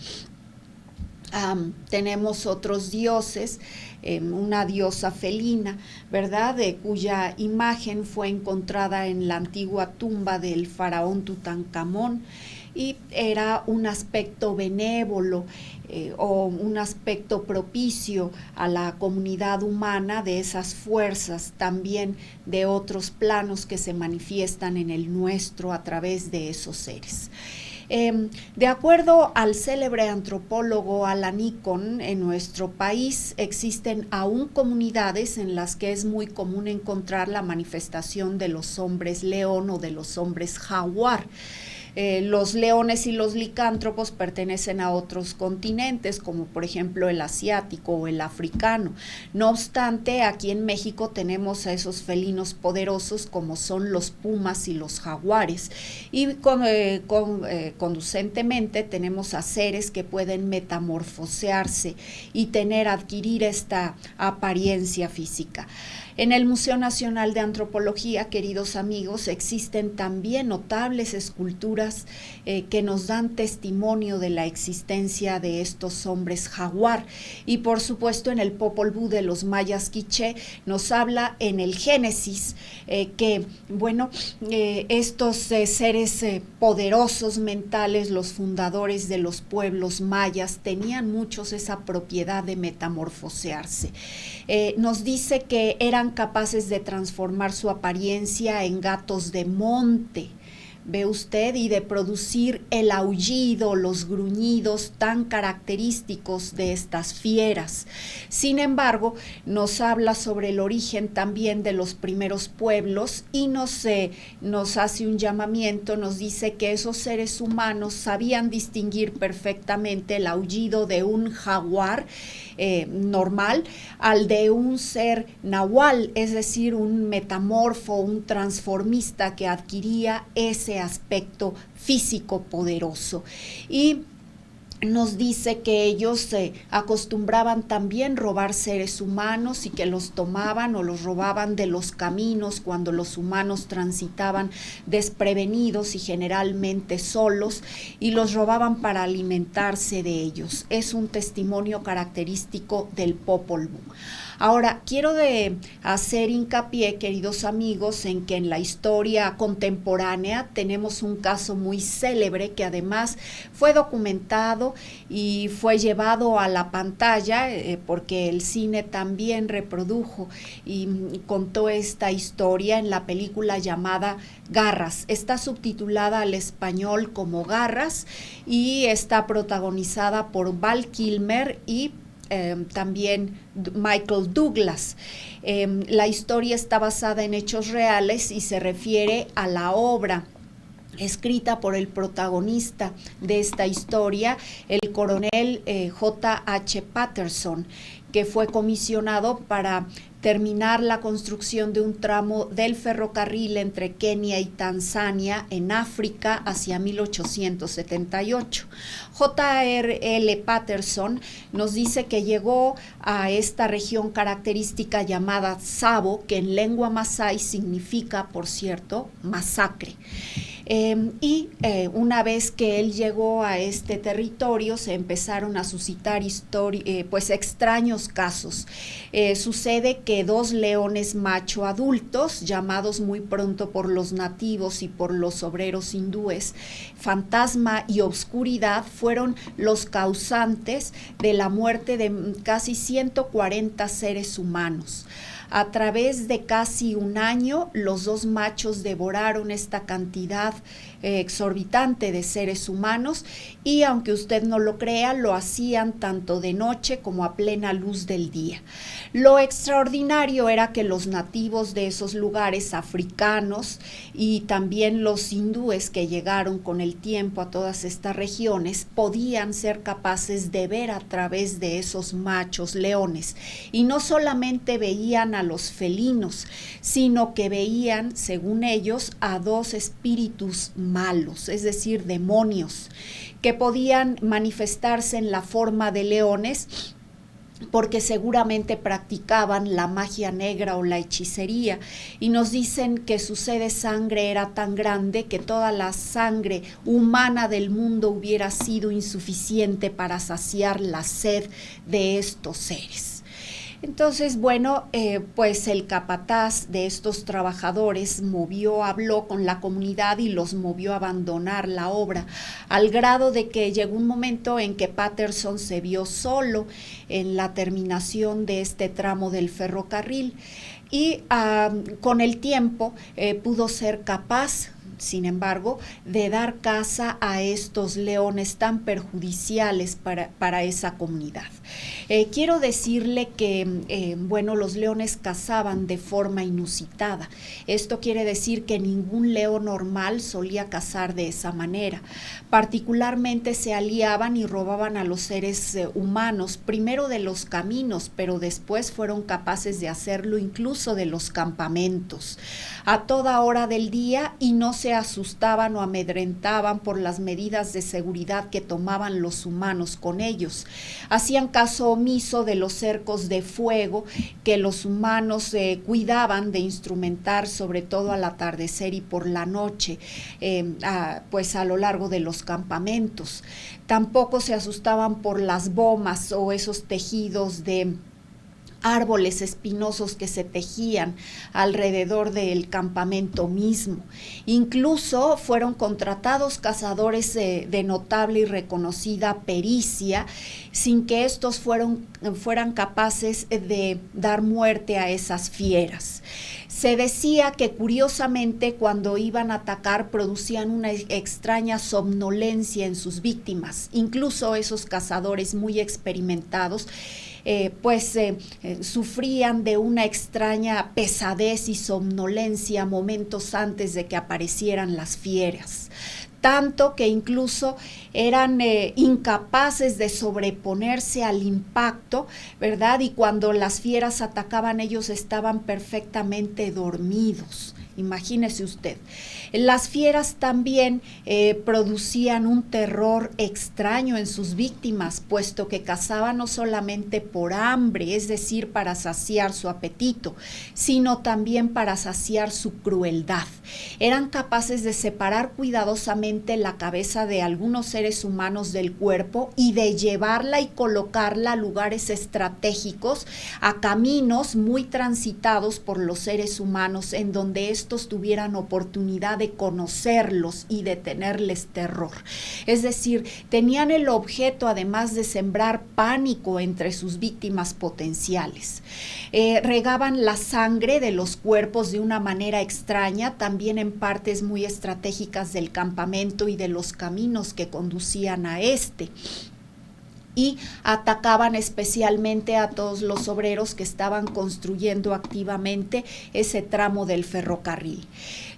Tenemos otros dioses, una diosa felina, ¿verdad?, de cuya imagen fue encontrada en la antigua tumba del faraón Tutankamón, y era un aspecto benévolo o un aspecto propicio a la comunidad humana de esas fuerzas también de otros planos que se manifiestan en el nuestro a través de esos seres. De acuerdo al célebre antropólogo Alan Icahn, en nuestro país existen aún comunidades en las que es muy común encontrar la manifestación de los hombres león o de los hombres jaguar. Los leones y los licántropos pertenecen a otros continentes, como por ejemplo el asiático o el africano. No obstante, aquí en México tenemos a esos felinos poderosos como son los pumas y los jaguares, y conducentemente tenemos a seres que pueden metamorfosearse y adquirir esta apariencia física. En el Museo Nacional de Antropología, queridos amigos, existen también notables esculturas que nos dan testimonio de la existencia de estos hombres jaguar. Y por supuesto en el Popol Vuh de los mayas quiché nos habla en el Génesis que, bueno, estos seres poderosos mentales, los fundadores de los pueblos mayas, tenían muchos esa propiedad de metamorfosearse. Nos dice que eran capaces de transformar su apariencia en gatos de monte, ve usted, y de producir el aullido, los gruñidos tan característicos de estas fieras. Sin embargo, nos habla sobre el origen también de los primeros pueblos y nos hace un llamamiento, nos dice que esos seres humanos sabían distinguir perfectamente el aullido de un jaguar normal al de un ser nahual, es decir, un metamorfo, un transformista que adquiría ese aspecto físico poderoso. Y nos dice que ellos acostumbraban también robar seres humanos y que los tomaban o los robaban de los caminos cuando los humanos transitaban desprevenidos y generalmente solos, y los robaban para alimentarse de ellos. Es un testimonio característico del Popol Vuh. Ahora, quiero hacer hincapié, queridos amigos, en que en la historia contemporánea tenemos un caso muy célebre que además fue documentado grabado y fue llevado a la pantalla porque el cine también reprodujo y contó esta historia en la película llamada Garras. Está subtitulada al español como Garras y está protagonizada por Val Kilmer y también Michael Douglas. La historia está basada en hechos reales y se refiere a la obra escrita por el protagonista de esta historia, el coronel J.H. Patterson, que fue comisionado para terminar la construcción de un tramo del ferrocarril entre Kenia y Tanzania en África hacia 1878. J.R.L. Patterson nos dice que llegó a esta región característica llamada Tsavo, que en lengua masái significa, por cierto, masacre. Una vez que él llegó a este territorio se empezaron a suscitar pues extraños casos. Sucede que 2 leones macho adultos, llamados muy pronto por los nativos y por los obreros hindúes, Fantasma y Obscuridad, fueron los causantes de la muerte de casi 140 seres humanos. A través de casi un año, los 2 machos devoraron esta cantidad exorbitante de seres humanos y, aunque usted no lo crea, lo hacían tanto de noche como a plena luz del día. Lo extraordinario era que los nativos de esos lugares africanos y también los hindúes que llegaron con el tiempo a todas estas regiones podían ser capaces de ver a través de esos machos leones, y no solamente veían a los felinos, sino que veían, según ellos, a 2 espíritus malos, es decir, demonios, que podían manifestarse en la forma de leones porque seguramente practicaban la magia negra o la hechicería, y nos dicen que su sed de sangre era tan grande que toda la sangre humana del mundo hubiera sido insuficiente para saciar la sed de estos seres. Entonces, bueno, pues el capataz de estos trabajadores habló con la comunidad y los movió a abandonar la obra, al grado de que llegó un momento en que Patterson se vio solo en la terminación de este tramo del ferrocarril y con el tiempo pudo ser capaz, sin embargo, de dar caza a estos leones tan perjudiciales para esa comunidad. Quiero decirle que, los leones cazaban de forma inusitada. Esto quiere decir que ningún león normal solía cazar de esa manera. Particularmente se aliaban y robaban a los seres humanos, primero de los caminos, pero después fueron capaces de hacerlo incluso de los campamentos, a toda hora del día, y no se asustaban o amedrentaban por las medidas de seguridad que tomaban los humanos con ellos. Hacían caso omiso de los cercos de fuego que los humanos cuidaban de instrumentar, sobre todo al atardecer y por la noche, pues a lo largo de los campamentos. Tampoco se asustaban por las bomas o esos tejidos de árboles espinosos que se tejían alrededor del campamento mismo. Incluso fueron contratados cazadores de notable y reconocida pericia, sin que estos fueran capaces de dar muerte a esas fieras. Se decía que curiosamente cuando iban a atacar producían una extraña somnolencia en sus víctimas. Incluso esos cazadores muy experimentados sufrían de una extraña pesadez y somnolencia momentos antes de que aparecieran las fieras, tanto que incluso eran incapaces de sobreponerse al impacto, ¿verdad? Y cuando las fieras atacaban, ellos estaban perfectamente dormidos. Imagínese usted. Las fieras también producían un terror extraño en sus víctimas, puesto que cazaban no solamente por hambre, es decir, para saciar su apetito, sino también para saciar su crueldad. Eran capaces de separar cuidadosamente la cabeza de algunos seres humanos del cuerpo y de llevarla y colocarla a lugares estratégicos, a caminos muy transitados por los seres humanos, en donde estos tuvieran oportunidad de conocerlos y de tenerles terror. Es decir, tenían el objeto, además de sembrar pánico entre sus víctimas potenciales. Regaban la sangre de los cuerpos de una manera extraña, también en partes muy estratégicas del campamento y de los caminos que conducían a este. Y atacaban especialmente a todos los obreros que estaban construyendo activamente ese tramo del ferrocarril.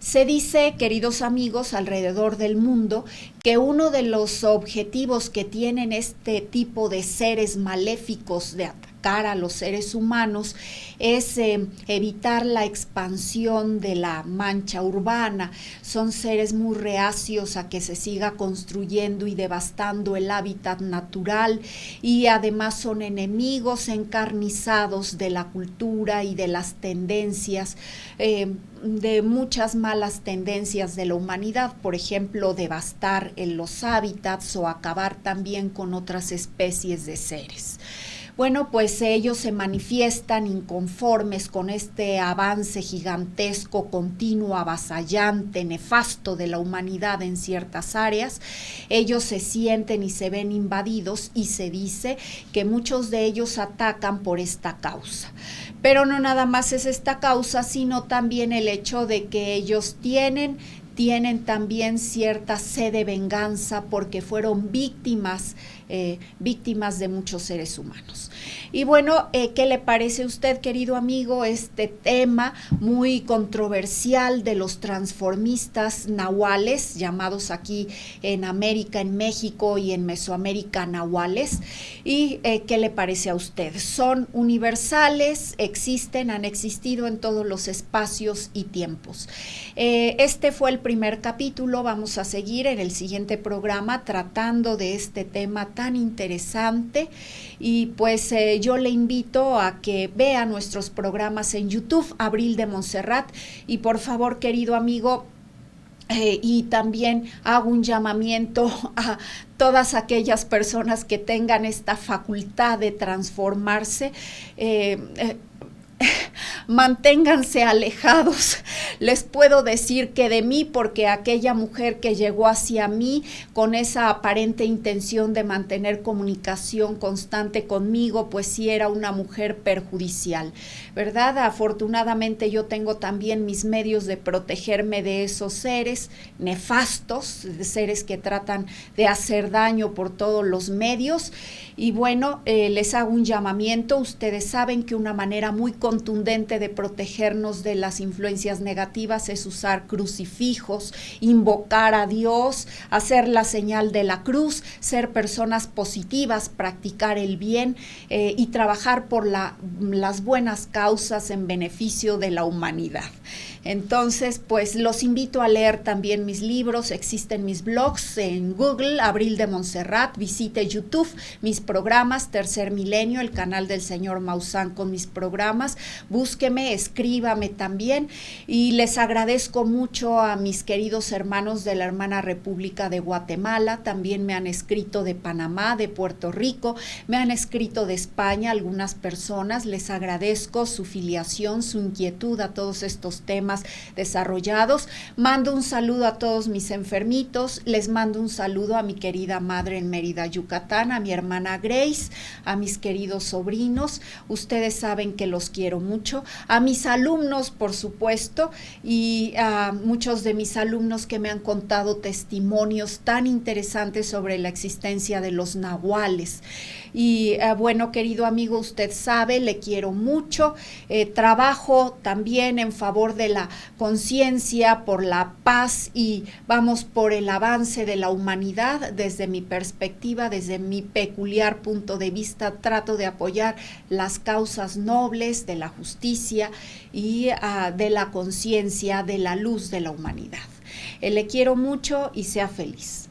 Se dice, queridos amigos, alrededor del mundo, que uno de los objetivos que tienen este tipo de seres maléficos de atacar a los seres humanos es evitar la expansión de la mancha urbana. Son seres muy reacios a que se siga construyendo y devastando el hábitat natural, y además son enemigos encarnizados de la cultura y de las tendencias, de muchas malas tendencias de la humanidad, por ejemplo, devastar en los hábitats o acabar también con otras especies de seres. Bueno, pues ellos se manifiestan inconformes con este avance gigantesco, continuo, avasallante, nefasto de la humanidad en ciertas áreas. Ellos se sienten y se ven invadidos, y se dice que muchos de ellos atacan por esta causa. Pero no nada más es esta causa, sino también el hecho de que ellos tienen también cierta sed de venganza porque fueron víctimas de muchos seres humanos. Y bueno, ¿qué le parece a usted, querido amigo, este tema muy controversial de los transformistas nahuales, llamados aquí en América, en México y en Mesoamérica nahuales? ¿Y qué le parece a usted? Son universales, existen, han existido en todos los espacios y tiempos. Este fue el primer capítulo. Vamos a seguir en el siguiente programa tratando de este tema tan interesante, y pues yo le invito a que vea nuestros programas en YouTube, Abril de Montserrat, y por favor, querido amigo, y también hago un llamamiento a todas aquellas personas que tengan esta facultad de transformarse, manténganse alejados. Les puedo decir que de mí, porque aquella mujer que llegó hacia mí con esa aparente intención de mantener comunicación constante conmigo, pues sí era una mujer perjudicial, ¿verdad? Afortunadamente yo tengo también mis medios de protegerme de esos seres nefastos, de seres que tratan de hacer daño por todos los medios. Y bueno, les hago un llamamiento. Ustedes saben que una manera muy contundente de protegernos de las influencias negativas es usar crucifijos, invocar a Dios, hacer la señal de la cruz, ser personas positivas, practicar el bien y trabajar por las buenas causas en beneficio de la humanidad. Entonces, pues los invito a leer también mis libros. Existen mis blogs en Google, Abril de Montserrat. Visite YouTube, mis programas, Tercer Milenio, el canal del señor Maussan con mis programas. Búsqueme, escríbame también. Y les agradezco mucho a mis queridos hermanos de la hermana República de Guatemala. También me han escrito de Panamá, de Puerto Rico, me han escrito de España algunas personas. Les agradezco su filiación, su inquietud a todos estos temas desarrollados. Mando un saludo a todos mis enfermitos, les mando un saludo a mi querida madre en Mérida, Yucatán, a mi hermana Grace, a mis queridos sobrinos. Ustedes saben que los quiero mucho, a mis alumnos, por supuesto, y a muchos de mis alumnos que me han contado testimonios tan interesantes sobre la existencia de los nahuales. Y bueno, querido amigo, usted sabe, le quiero mucho. Trabajo también en favor de la conciencia, por la paz y vamos por el avance de la humanidad. Desde mi perspectiva, desde mi peculiar punto de vista, trato de apoyar las causas nobles de la justicia y de la conciencia, de la luz de la humanidad. Le quiero mucho y sea feliz.